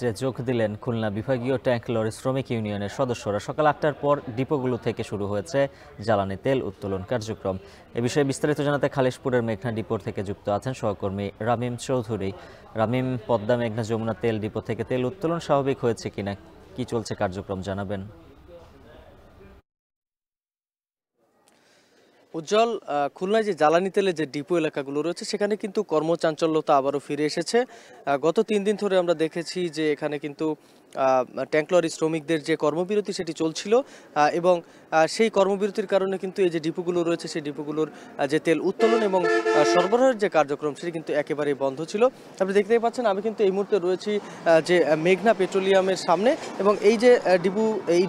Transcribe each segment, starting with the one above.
কর্মসূচিতে যোগ দিলেন খুলনা বিভাগীয় ট্যাঙ্ক লরি শ্রমিক ইউনিয়নের সদস্যরা। সকাল ৮টার পর ডিপোগুলো থেকে শুরু হয়েছে জ্বালানি তেল উত্তোলন কার্যক্রম। এ বিষয়ে বিস্তারিত জানাতে খালিশপুরের মেঘনা ডিপোর থেকে যুক্ত আছেন সহকর্মী রামিম চৌধুরী। রামিম, পদ্মা মেঘনা যমুনা তেল ডিপো থেকে তেল উত্তোলন স্বাভাবিক হয়েছে কিনা, কি চলছে কার্যক্রম জানাবেন। উজ্জ্বল, খুলনায় যে জ্বালানি তেলের যে ডিপো এলাকাগুলো রয়েছে সেখানে কিন্তু কর্মচাঞ্চল্যতা আবারও ফিরে এসেছে। গত ৩ দিন ধরে আমরা দেখেছি যে এখানে কিন্তু ট্যাঙ্ক লরি শ্রমিকদের যে কর্মবিরতি সেটি চলছিল এবং সেই কর্মবিরতির কারণে কিন্তু এই যে ডিপোগুলো রয়েছে সেই ডিপোগুলোর যে তেল উত্তোলন এবং সরবরাহের যে কার্যক্রম সেটি কিন্তু একেবারেই বন্ধ ছিল। আপনি দেখতেই পাচ্ছেন আমি কিন্তু এই মুহূর্তে রয়েছি যে মেঘনা পেট্রোলিয়ামের সামনে এবং এই যে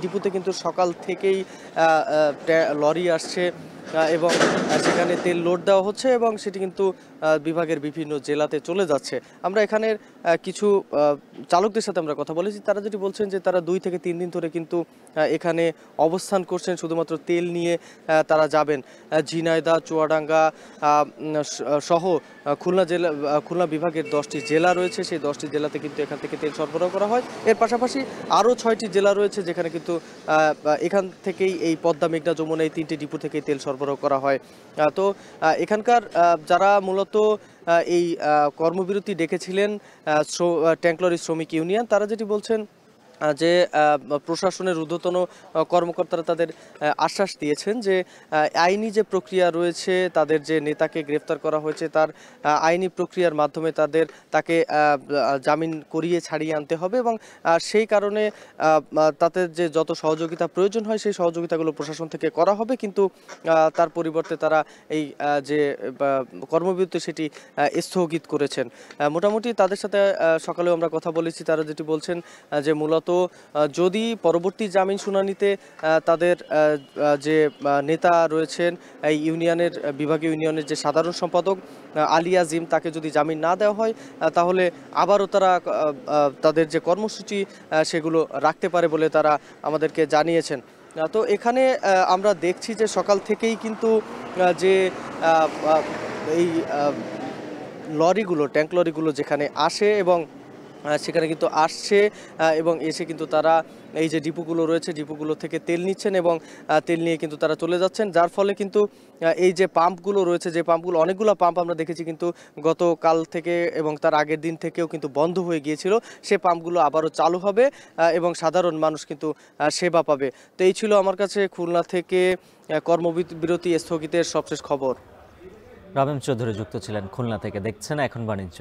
ডিপোতে কিন্তু সকাল থেকেই লরি আসছে এবং সেখানে তেল লোড দেওয়া হচ্ছে এবং সেটি কিন্তু বিভাগের বিভিন্ন জেলাতে চলে যাচ্ছে। আমরা এখানের কিছু চালকদের সাথে আমরা কথা বলেছি, তারা যেটি বলছেন যে তারা 2 থেকে 3 দিন ধরে কিন্তু এখানে অবস্থান করছেন, শুধুমাত্র তেল নিয়ে তারা যাবেন। ঝিনাইদহ, চুয়াডাঙ্গা সহ খুলনা বিভাগের 10টি জেলা রয়েছে, সেই 10টি জেলাতে কিন্তু এখান থেকে তেল সরবরাহ করা হয়। এর পাশাপাশি আরও 6টি জেলা রয়েছে যেখানে কিন্তু এখান থেকেই এই পদ্মা মেঘনা যমুনা এই 3টি ডিপো থেকেই তেল সরবরাহ করা হয়। তো এখানকার যারা মূলত এই কর্মবিরতি ডেকেছিলেন ট্যাঙ্ক লরি শ্রমিক ইউনিয়ন, তারা যেটি বলছেন যে প্রশাসনের ঊর্ধ্বতন কর্মকর্তারা তাদের আশ্বাস দিয়েছেন যে আইনি যে প্রক্রিয়া রয়েছে, তাদের যে নেতাকে গ্রেফতার করা হয়েছে তার আইনি প্রক্রিয়ার মাধ্যমে তাকে জামিন করিয়ে ছাড়িয়ে আনতে হবে এবং সেই কারণে তাদের যে যত সহযোগিতা প্রয়োজন হয় সেই সহযোগিতাগুলো প্রশাসন থেকে করা হবে, কিন্তু তার পরিবর্তে তারা এই যে কর্মবিরতি সেটি স্থগিত করেছেন। মোটামুটি তাদের সাথে সকালেও আমরা কথা বলেছি, তারা যেটি বলছেন যে মূলত যদি পরবর্তী জামিন শুনানিতে তাদের যে নেতা রয়েছেন এই ইউনিয়নের বিভাগীয় ইউনিয়নের যে সাধারণ সম্পাদক আলী আজিম, তাকে যদি জামিন না দেওয়া হয় তাহলে আবারও তারা তাদের যে কর্মসূচি সেগুলো রাখতে পারে বলে তারা আমাদেরকে জানিয়েছেন। তো এখানে আমরা দেখছি যে সকাল থেকেই কিন্তু যে এই লরিগুলো ট্যাঙ্ক লরিগুলো যেখানে আসে এবং সেখানে কিন্তু আসছে এবং এসে কিন্তু তারা এই যে ডিপোগুলো রয়েছে ডিপোগুলো থেকে তেল নিচ্ছেন এবং তেল নিয়ে কিন্তু তারা চলে যাচ্ছেন, যার ফলে কিন্তু এই যে পাম্পগুলো রয়েছে, যে পাম্পগুলো অনেকগুলো পাম্প আমরা দেখেছি কিন্তু গতকাল থেকে এবং তার আগের দিন থেকেও কিন্তু বন্ধ হয়ে গিয়েছিল, সে পাম্পগুলো আবারও চালু হবে এবং সাধারণ মানুষ কিন্তু সেবা পাবে। তো এই ছিল আমার কাছে খুলনা থেকে কর্মবিরতি স্থগিতের সবশেষ খবর। রামিম চৌধুরী যুক্ত ছিলেন খুলনা থেকে। দেখছেন এখন বাণিজ্য।